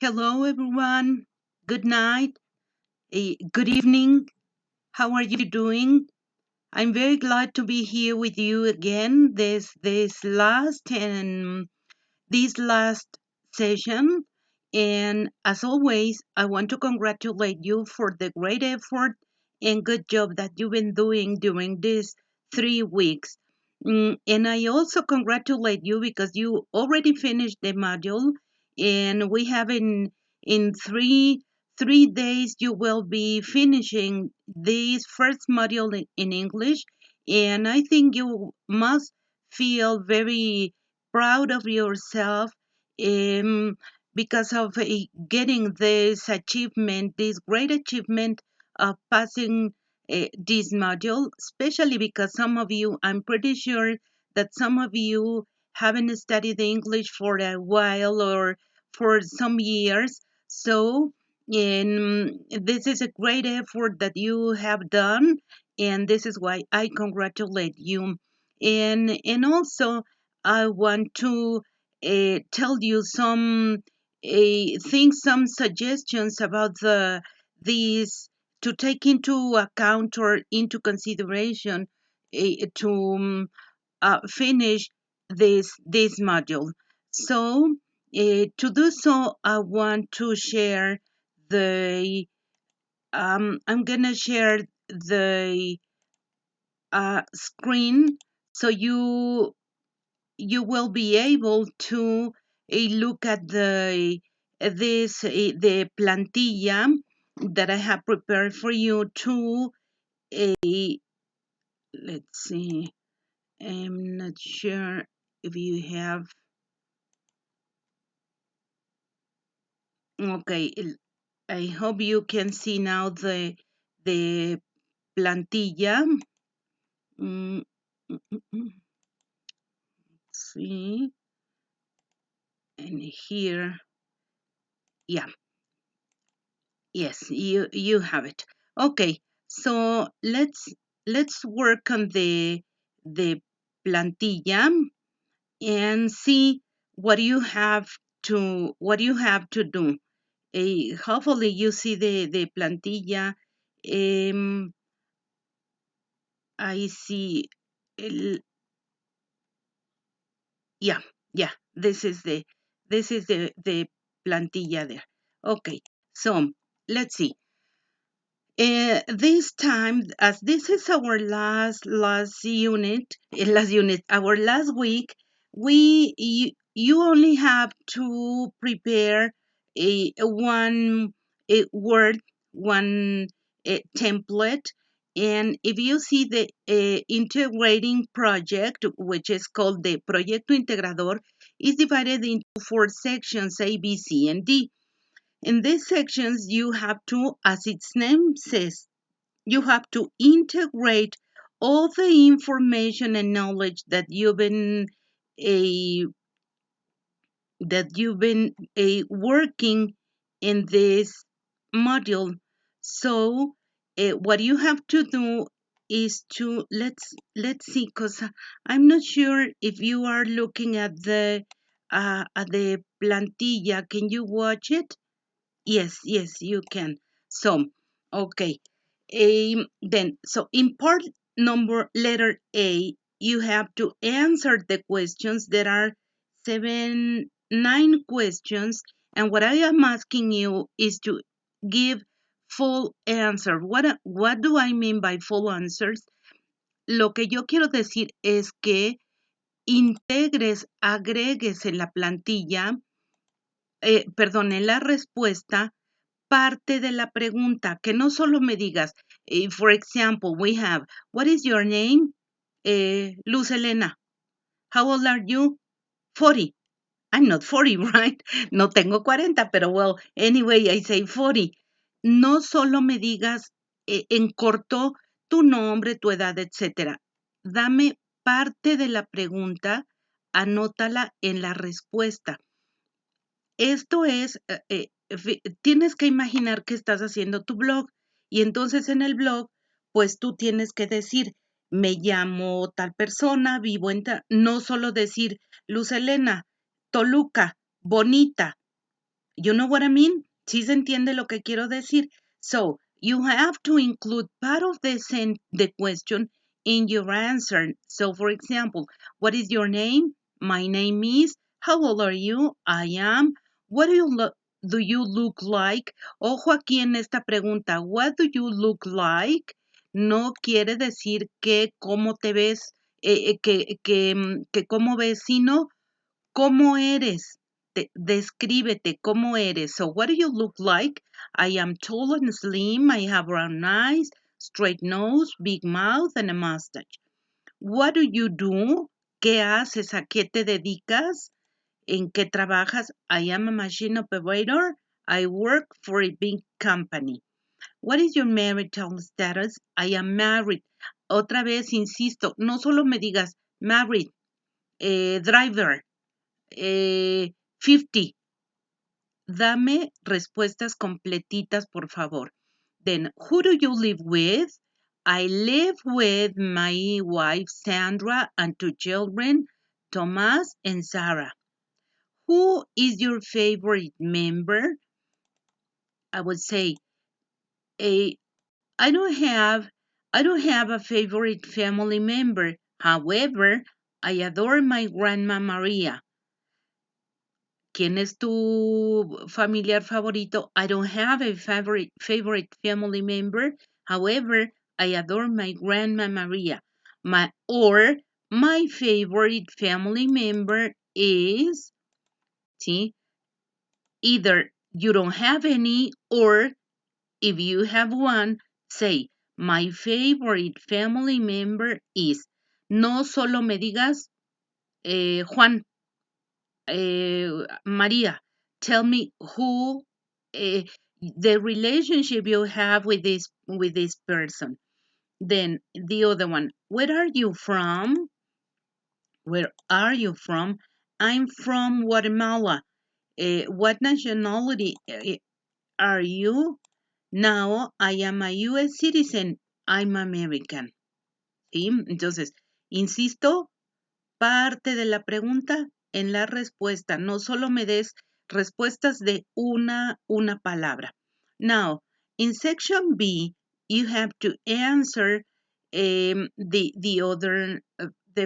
Hello, everyone. Good night. Good evening. How are you doing? I'm very glad to be here with you again. This last session, and as always, I want to congratulate you for the great effort and good job that you've been doing during these 3 weeks. And I also congratulate you because you already finished the module, and we have in three days you will be finishing this first module in English, and I think you must feel very proud of yourself um, because of getting this achievement, this great achievement of passing this module, especially because some of you, I'm pretty sure that some of you haven't studied English for a while or for some years. So, this is a great effort that you have done, and this is why I congratulate you. And also, I want to tell you some things, some suggestions about these to take into account or into consideration to finish this module. So to do so, I want to share the I'm gonna share the screen so you will be able to look at the plantilla that I have prepared for you to let's see. I'm not sure if you have. Okay, I hope you can see now the plantilla. Mm, mm, mm, mm. See, and here, yeah, yes, you have it. Okay, so let's work on the plantilla and see what you have to do. Hopefully you see the plantilla. Um, I see. el- yeah, yeah. This is the plantilla there. Okay, so let's see. This time, as this is our our last week, you only have to prepare a word, one template, and if you see the integrating project, which is called the Proyecto Integrador, is divided into 4 sections: A, B, C, and D. In these sections, you have to, as its name says, you have to integrate all the information and knowledge a that you've been working in this module. So what you have to do is to let's see, because I'm not sure if you are looking at the plantilla. Can you watch it? Yes, you can. So, okay. So in part number letter A, you have to answer the questions. There are 9 questions, and what I am asking you is to give full answer. What do I mean by full answers? Lo que yo quiero decir es que agregues en la plantilla, en la respuesta parte de la pregunta, que no solo me digas, for example, we have, what is your name? Luz Elena. How old are you? 40. I'm not 40, right? No tengo 40, pero well, anyway, I say 40. No solo me digas en corto tu nombre, tu edad, etcétera. Dame parte de la pregunta, anótala en la respuesta. Esto es, tienes que imaginar que estás haciendo tu blog y entonces en el blog, pues tú tienes que decir, me llamo tal persona, vivo en tal, no solo decir, Luz Elena, Toluca, bonita, You know what I mean? ¿Sí se entiende lo que quiero decir? So, you have to include part of the question in your answer. So, for example, what is your name? My name is. How old are you? I am. What do you look like? Ojo aquí en esta pregunta. What do you look like? No quiere decir que cómo te ves, que cómo ves, sino cómo eres. Descríbete cómo eres. So, what do you look like? I am tall and slim. I have brown eyes, straight nose, big mouth, and a mustache. What do you do? ¿Qué haces? ¿A qué te dedicas? ¿En qué trabajas? I am a machine operator. I work for a big company. What is your marital status? I am married. Otra vez, insisto, no solo me digas married, driver, 50. Dame respuestas completitas, por favor. Then, who do you live with? I live with my wife, Sandra, and 2 children, Thomas and Sarah. Who is your favorite member? I would say, a, I don't have a favorite family member. However, I adore my grandma Maria. ¿Quién es tu familiar favorito? I don't have a favorite family member. However, I adore my grandma Maria. My favorite family member is, see, either you don't have any, or if you have one, say, my favorite family member is. No solo me digas, Juan, Maria, tell me who the relationship you have with this person. Then the other one, where are you from? Where are you from? I'm from Guatemala. What nationality are you? Now I am a US citizen. I'm American. ¿Sí? Entonces, insisto, parte de la pregunta en la respuesta. No solo me des respuestas de una palabra. Now, in section B, you have to answer the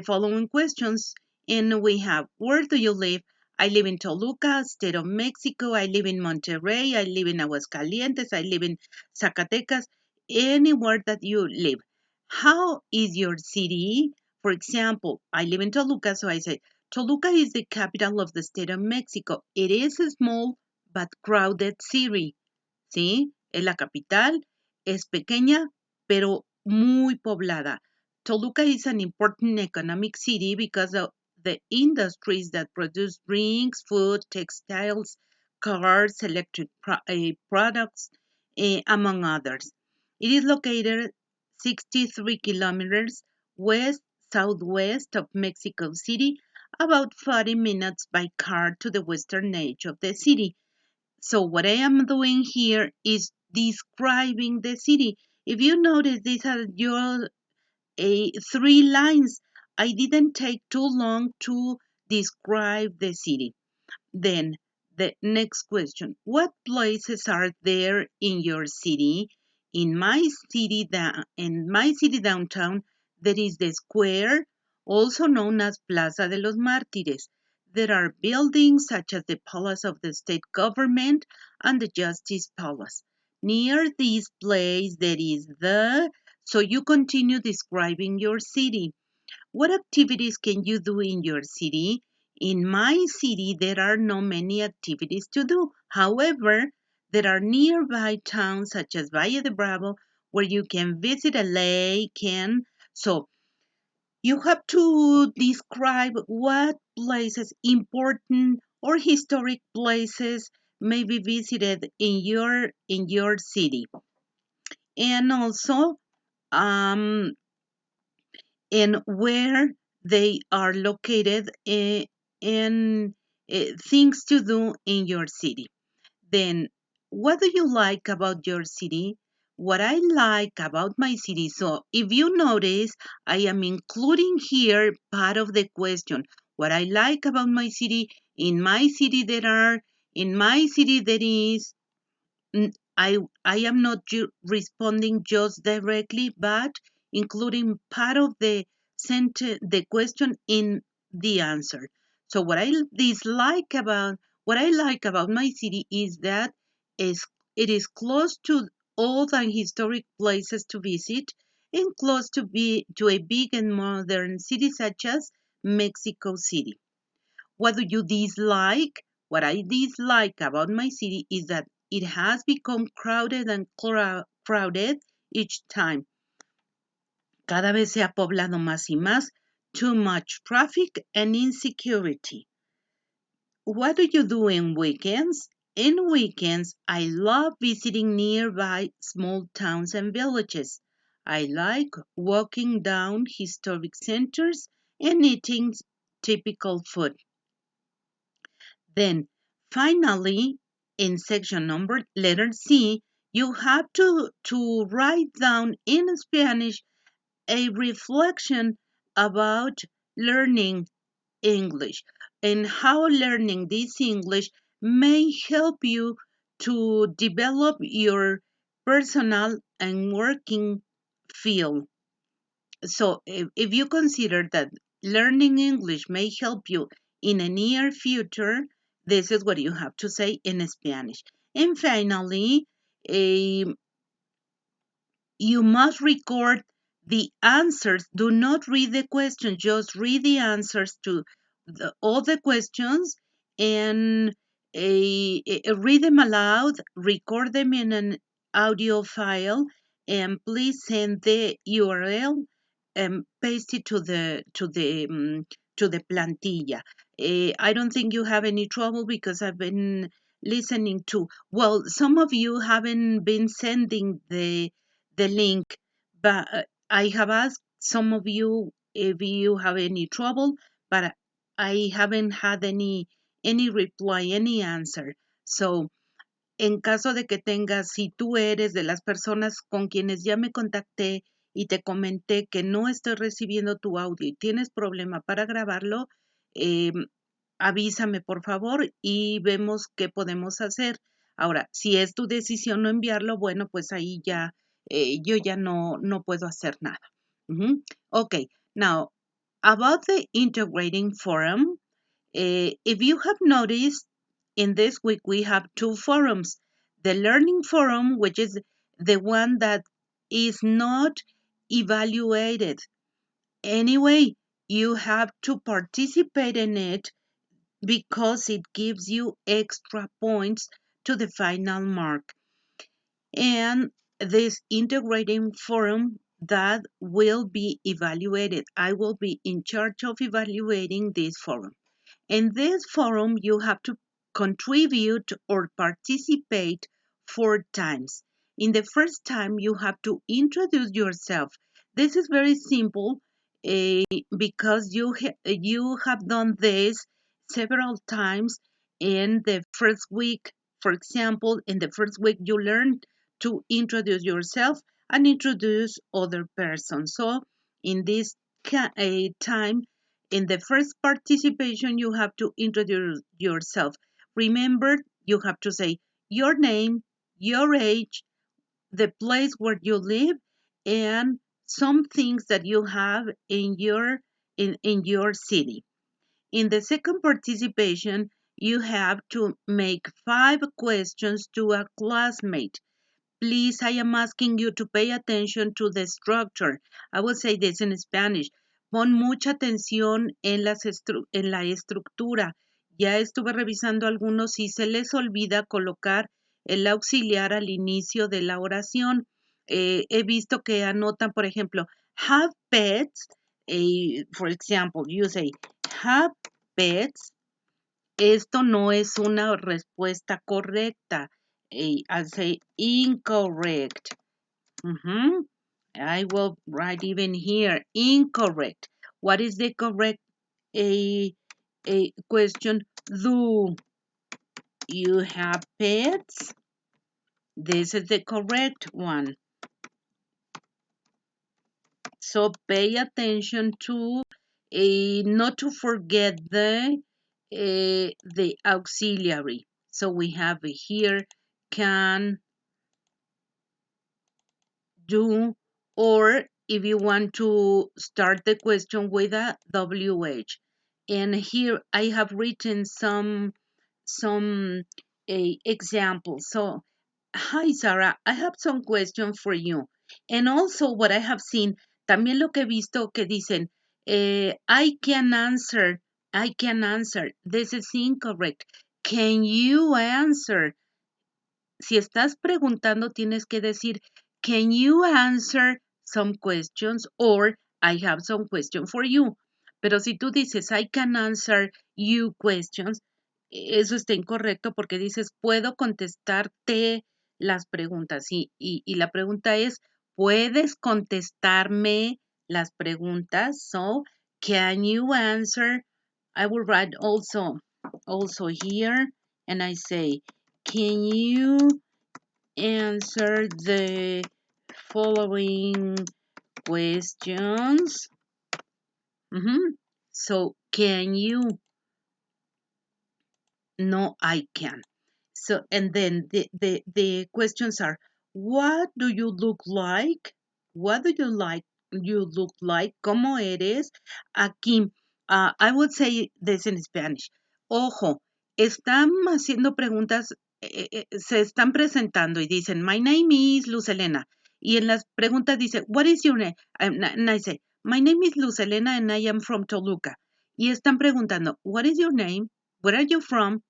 following questions. And we have, where do you live? I live in Toluca, state of Mexico. I live in Monterrey. I live in Aguascalientes. I live in Zacatecas. Anywhere that you live. How is your city? For example, I live in Toluca, so I say, Toluca is the capital of the state of Mexico. It is a small but crowded city. ¿Sí? Es la capital, es pequeña, pero muy poblada. Toluca is an important economic city because of the industries that produce drinks, food, textiles, cars, electric products, among others. It is located 63 kilometers west-southwest of Mexico City, about 40 minutes by car to the western edge of the city. So what I am doing here is describing the city. If you notice, these are your 3 lines. I didn't take too long to describe the city. Then the next question, what places are there in your city? In my city downtown, there is the square, also known as Plaza de los Mártires. There are buildings such as the Palace of the State Government and the Justice Palace. Near this place, there is so you continue describing your city. What activities can you do in your city? In my city, there are not many activities to do. However, there are nearby towns such as Valle de Bravo where you can visit a lake so you have to describe what places, important or historic places, may be visited in your city. And also, and where they are located, and things to do in your city. Then, what do you like about your city? What I like about my city. So, if you notice, I am including here part of the question. What I like about my city. In my city, there are In my city, there is I am not responding just directly, but including part of the the question in the answer. So what I like about my city is that is it is close to old and historic places to visit and close to a big and modern city such as Mexico City. What do you dislike? What I dislike about my city is that it has become crowded and crowded each time. Cada vez se ha poblado más y más, too much traffic and insecurity. What do you do in weekends? In weekends, I love visiting nearby small towns and villages. I like walking down historic centers and eating typical food. Then, finally, in section number letter C, you have to write down in Spanish a reflection about learning English and how learning this English may help you to develop your personal and working field. So if you consider that learning English may help you in a near future, this is what you have to say in Spanish. And finally, a you must record the answers. Do not read the questions, just read the answers to all the questions and read them aloud, record them in an audio file, and please send the URL and paste it to the plantilla. I don't think you have any trouble because I've been listening to, well, some of you haven't been sending the link, but I have asked some of you if you have any trouble, but I haven't had any reply, any answer. So, en caso de que tengas, si tú eres de las personas con quienes ya me contacté y te comenté que no estoy recibiendo tu audio y tienes problema para grabarlo, eh, avísame por favor y vemos qué podemos hacer. Ahora, si es tu decisión no enviarlo, bueno, pues ahí ya yo ya no puedo hacer nada. Okay, now about the integrating forum, if you have noticed, in this week we have two forums. The learning forum, which is the one that is not evaluated. Anyway, you have to participate in it because it gives you extra points to the final mark. And this integrating forum that will be evaluated. I will be in charge of evaluating this forum. In this forum, you have to contribute or participate 4 times. In the first time, you have to introduce yourself. This is very simple because you have done this several times in the first week. For example, in the first week, you learned to introduce yourself and introduce other persons. So, in this time, in the first participation, you have to introduce yourself. Remember, you have to say your name, your age, the place where you live, and some things that you have in your city. In the second participation, you have to make 5 questions to a classmate. Please, I am asking you to pay attention to the structure. I will say this in Spanish. Pon mucha atención en en la estructura. Ya estuve revisando algunos y se les olvida colocar el auxiliar al inicio de la oración. He visto que anotan, por ejemplo, have pets. For example, you say have pets. Esto no es una respuesta correcta. I'll say incorrect. I will write even here incorrect. What is the correct a question? Do you have pets? This is the correct one. So pay attention to not to forget the auxiliary. So we have here can, do, or if you want to start the question with a WH. And here I have written some examples. So, hi Sarah, I have some questions for you. And also what I have seen, también lo que he visto que dicen, I can answer, this is incorrect. Can you answer? Si estás preguntando, tienes que decir, can you answer some questions? Or I have some question for you. Pero si tú dices, I can answer you questions, eso está incorrecto porque dices, puedo contestarte las preguntas. Y la pregunta es, ¿puedes contestarme las preguntas? So, can you answer? I will write also here, and I say, can you answer the following questions? So, can you? No, I can. So, and then the questions are, what do you look like? What do you look like? ¿Cómo eres? Aquí, I would say this in Spanish. Ojo, están haciendo preguntas, se están presentando y dicen, my name is Luz Elena. Y en las preguntas dice, what is your name? And I say, my name is Luz Elena and I am from Toluca. Y están preguntando, what is your name? Where are you from?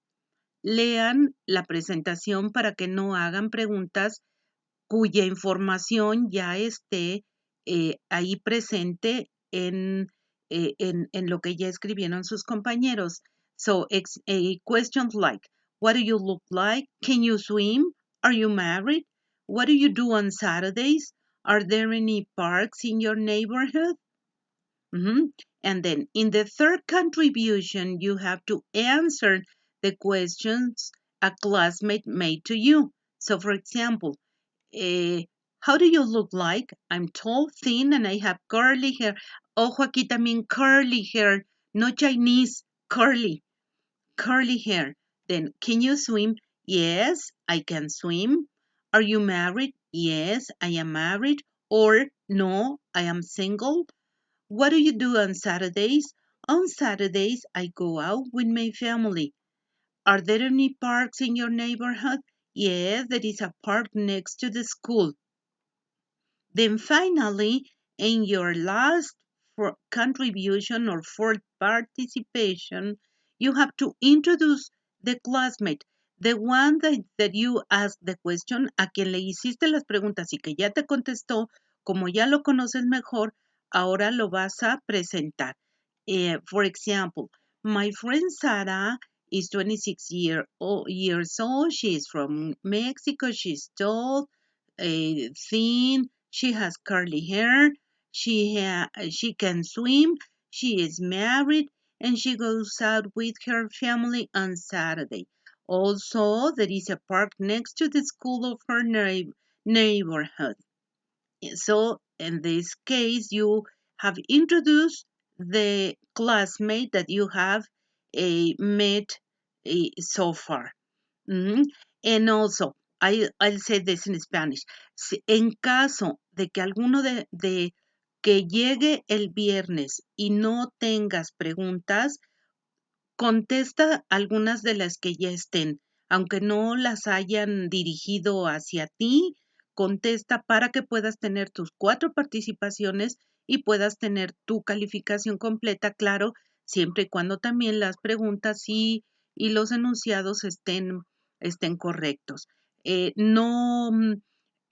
Lean la presentación para que no hagan preguntas cuya información ya esté ahí presente en lo que ya escribieron sus compañeros. So, questions like, what do you look like? Can you swim? Are you married? What do you do on Saturdays? Are there any parks in your neighborhood? And then in the third contribution, you have to answer the questions a classmate made to you. So, for example, how do you look like? I'm tall, thin, and I have curly hair. Ojo aquí también curly hair, no Chinese, curly hair. Then, can you swim? Yes, I can swim. Are you married? Yes, I am married. Or no, I am single. What do you do on Saturdays? On Saturdays, I go out with my family. Are there any parks in your neighborhood? Yes, there is a park next to the school. Then finally, in your last contribution or fourth participation, you have to introduce the classmate, the one that you asked the question, a quien le hiciste las preguntas y que ya te contestó, como ya lo conoces mejor, ahora lo vas a presentar. For example, my friend Sara is 26 years old. She is from Mexico. She's tall, thin. She has curly hair. She can swim. She is married, and she goes out with her family on Saturday. Also, there is a park next to the school of her neighborhood. So, in this case, you have introduced the classmate that you have met so far. And also, I'll say this in Spanish. En caso de que alguno de que llegue el viernes y no tengas preguntas, contesta algunas de las que ya estén, aunque no las hayan dirigido hacia ti, contesta para que puedas tener tus 4 participaciones y puedas tener tu calificación completa, claro, siempre y cuando también las preguntas y los enunciados estén correctos.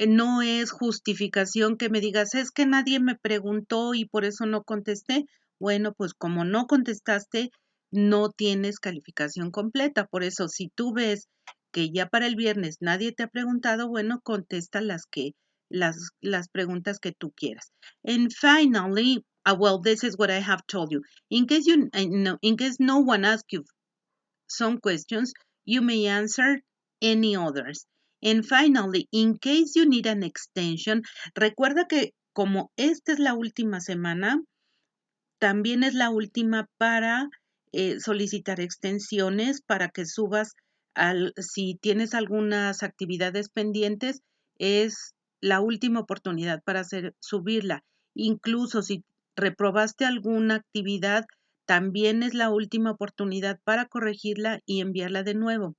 No es justificación que me digas, es que nadie me preguntó y por eso no contesté. Bueno, pues como no contestaste, no tienes calificación completa. Por eso, si tú ves que ya para el viernes nadie te ha preguntado, bueno, contesta las preguntas que tú quieras. And finally, well, this is what I have told you. In case no one asks you some questions, you may answer any others. And finally, in case you need an extension, recuerda que como esta es la última semana, también es la última para solicitar extensiones para que subas Si tienes algunas actividades pendientes, es la última oportunidad para subirla. Incluso si reprobaste alguna actividad, también es la última oportunidad para corregirla y enviarla de nuevo.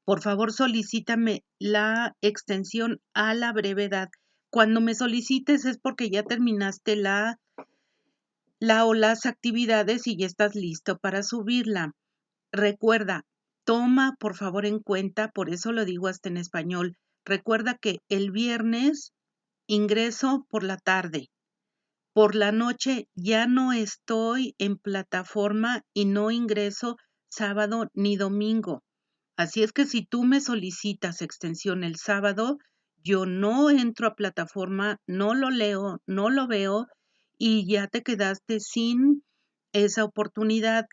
Por favor, solicítame la extensión a la brevedad. Cuando me solicites es porque ya terminaste o las actividades y ya estás listo para subirla. Recuerda, toma por favor en cuenta, por eso lo digo hasta en español, recuerda que el viernes ingreso por la tarde. Por la noche ya no estoy en plataforma y no ingreso sábado ni domingo. Así es que si tú me solicitas extensión el sábado, yo no entro a plataforma, no lo leo, no lo veo y ya te quedaste sin esa oportunidad.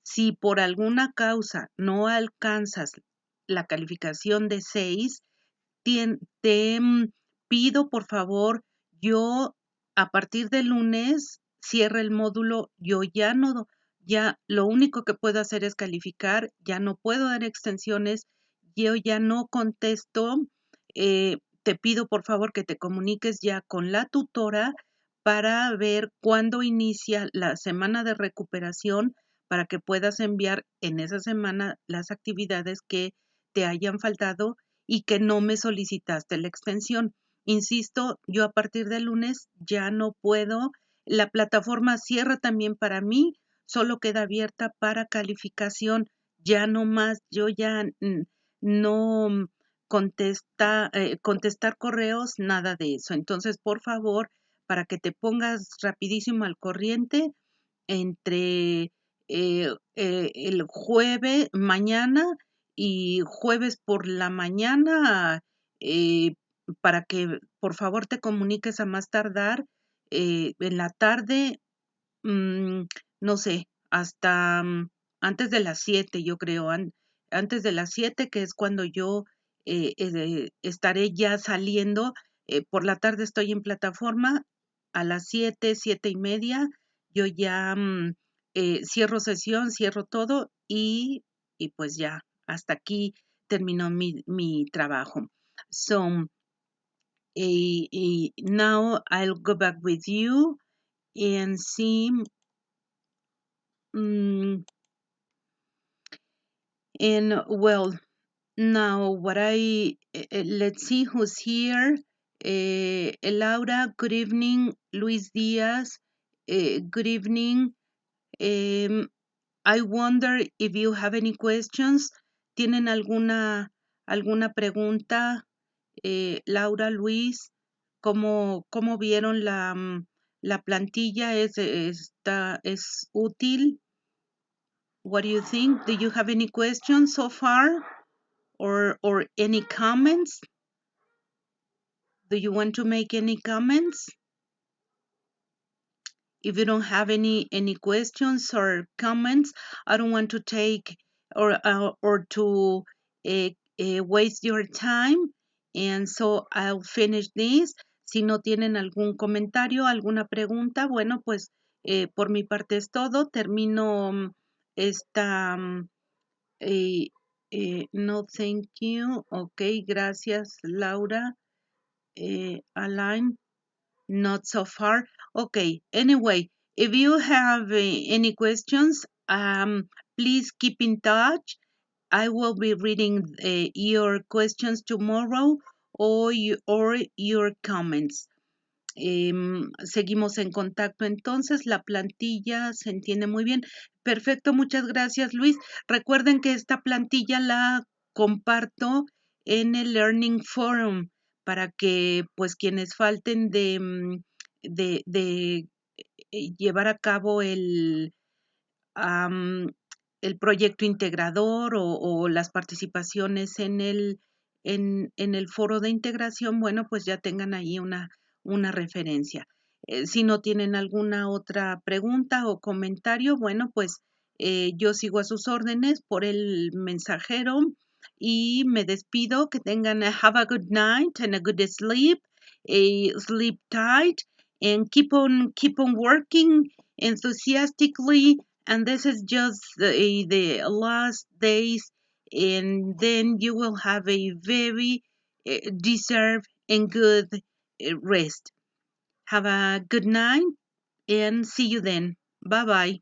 Si por alguna causa no alcanzas la calificación de 6, te pido por favor, yo a partir del lunes cierre el módulo, yo ya lo único que puedo hacer es calificar, ya no puedo dar extensiones, yo ya no contesto, te pido por favor que te comuniques ya con la tutora para ver cuándo inicia la semana de recuperación para que puedas enviar en esa semana las actividades que te hayan faltado y que no me solicitaste la extensión. Insisto, yo a partir del lunes ya no puedo. La plataforma cierra también para mí, solo queda abierta para calificación. Ya no más, yo ya no contestar correos, nada de eso. Entonces, por favor, para que te pongas rapidísimo al corriente, entre el jueves, mañana y jueves por la mañana, eh, para que por favor te comuniques a más tardar en la tarde, mm, no sé, hasta antes de las 7, yo creo, antes de las 7, que es cuando yo estaré ya saliendo. Por la tarde estoy en plataforma, a las 7, 7:30, yo ya cierro sesión, cierro todo y pues ya, hasta aquí terminó mi trabajo. So, now I'll go back with you and see. And well, now let's see who's here. Laura, good evening. Luis Diaz, good evening. I wonder if you have any questions. ¿Tienen alguna pregunta? Laura, Luis, ¿cómo vieron la plantilla? ¿Es útil? What do you think? Do you have any questions so far? Or any comments? Do you want to make any comments? If you don't have any questions or comments, I don't want to take or to waste your time, and so I'll finish this. Si no tienen algún comentario, alguna pregunta, bueno, pues por mi parte es todo. Termino esta. No, thank you. Ok, gracias, Laura. Alain, not so far. Okay, anyway, if you have any questions, please keep in touch. I will be reading your questions tomorrow or your comments. Seguimos en contacto entonces, la plantilla se entiende muy bien. Perfecto, muchas gracias, Luis. Recuerden que esta plantilla la comparto en el Learning Forum para que pues quienes falten de llevar a cabo el proyecto integrador o las participaciones en el foro de integración, bueno, pues ya tengan ahí una referencia. Si no tienen alguna otra pregunta o comentario, bueno, pues yo sigo a sus órdenes por el mensajero y me despido. Que tengan have a good night and a good sleep, sleep tight and keep on working enthusiastically. And this is just the last days and then you will have a very deserved and good rest. Have a good night and see you then. Bye bye.